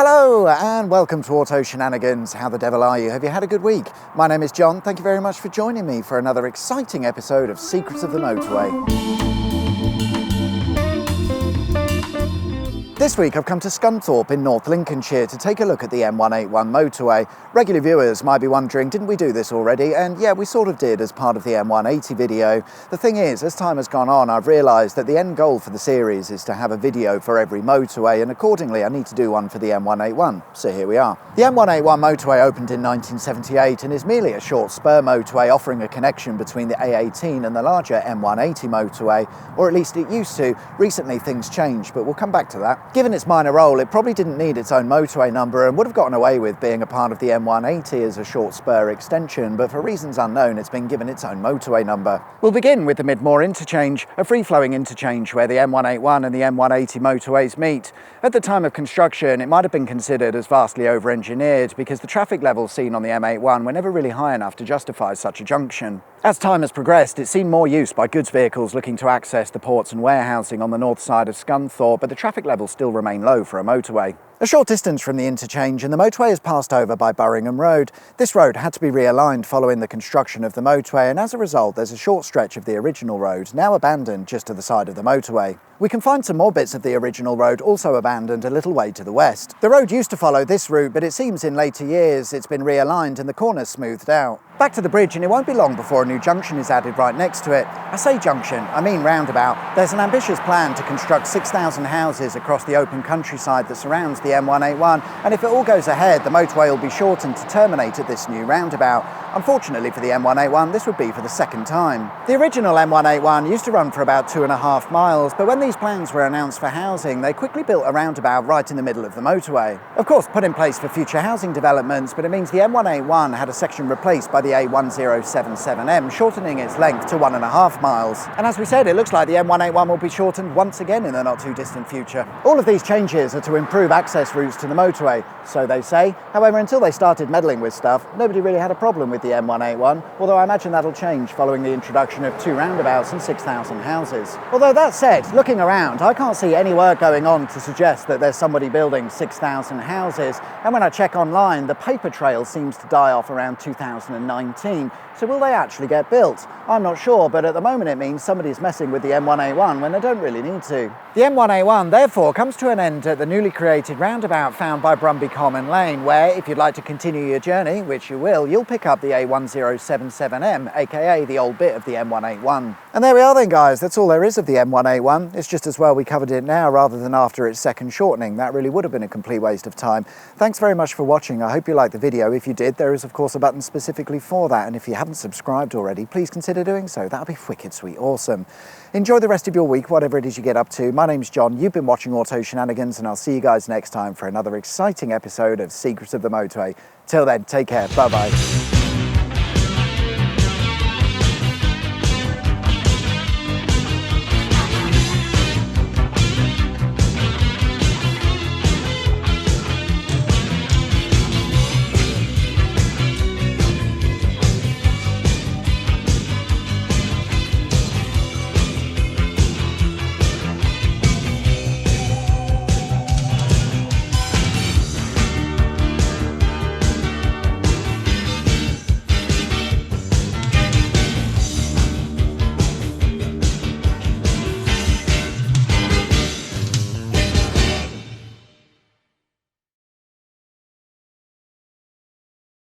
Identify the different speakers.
Speaker 1: Hello and welcome to Auto Shenanigans. How the devil are you? Have you had a good week? My name is John. Thank you very much for joining me for another exciting episode of Secrets of the Motorway. This week I've come to Scunthorpe in North Lincolnshire to take a look at the M181 motorway. Regular viewers might be wondering, didn't we do this already? And yeah, we sort of did as part of the M180 video. The thing is, as time has gone on, I've realised that the end goal for the series is to have a video for every motorway, and accordingly I need to do one for the M181. So here we are. The M181 motorway opened in 1978 and is merely a short spur motorway offering a connection between the A18 and the larger M180 motorway, or at least it used to. Recently things changed, but we'll come back to that. Given its minor role, it probably didn't need its own motorway number and would have gotten away with being a part of the M180 as a short spur extension, but for reasons unknown it's been given its own motorway number. We'll begin with the Midmore interchange, a free-flowing interchange where the M181 and the M180 motorways meet. At the time of construction it might have been considered as vastly over-engineered because the traffic levels seen on the M81 were never really high enough to justify such a junction. As time has progressed, it's seen more use by goods vehicles looking to access the ports and warehousing on the north side of Scunthorpe, but the traffic levels still remain low for a motorway. A short distance from the interchange and the motorway is passed over by Burringham Road. This road had to be realigned following the construction of the motorway, and as a result there's a short stretch of the original road, now abandoned just to the side of the motorway. We can find some more bits of the original road also abandoned a little way to the west. The road used to follow this route, but it seems in later years it's been realigned and the corners smoothed out. Back to the bridge, and it won't be long before a new junction is added right next to it. I say junction, I mean roundabout. There's an ambitious plan to construct 6,000 houses across the open countryside that surrounds the M181, and if it all goes ahead, the motorway will be shortened to terminate at this new roundabout. Unfortunately for the M181, this would be for the second time. The original M181 used to run for about 2.5 miles, but when these plans were announced for housing, they quickly built a roundabout right in the middle of the motorway. Of course, put in place for future housing developments, but it means the M181 had a section replaced by the A1077M, shortening its length to 1.5 miles. And as we said, it looks like the M181 will be shortened once again in the not too distant future. All of these changes are to improve access routes to the motorway, so they say. However, until they started meddling with stuff, nobody really had a problem with the M181, although I imagine that'll change following the introduction of 2 roundabouts and 6,000 houses. Although that said, looking around, I can't see any work going on to suggest that there's somebody building 6,000 houses, and when I check online, the paper trail seems to die off around 2019. So will they actually get built? I'm not sure, but at the moment it means somebody's messing with the M181 when they don't really need to. The M181 therefore comes to an end at the newly created roundabout found by Brumby Common Lane, where if you'd like to continue your journey, which you will, you'll pick up the A1077M, aka the old bit of the M181. And there we are then guys, that's all there is of the M181. It's just as well we covered it now rather than after its second shortening. That really would have been a complete waste of time. Thanks very much for watching. I hope you liked the video. If you did, there is of course a button specifically for that, and if you haven't subscribed already, please consider doing so. That'll be wicked sweet awesome. Enjoy the rest of your week, whatever it is you get up to. My name's John, you've been watching Auto Shenanigans, and I'll see you guys next time for another exciting episode of Secrets of the Motorway. Till then, take care, bye bye.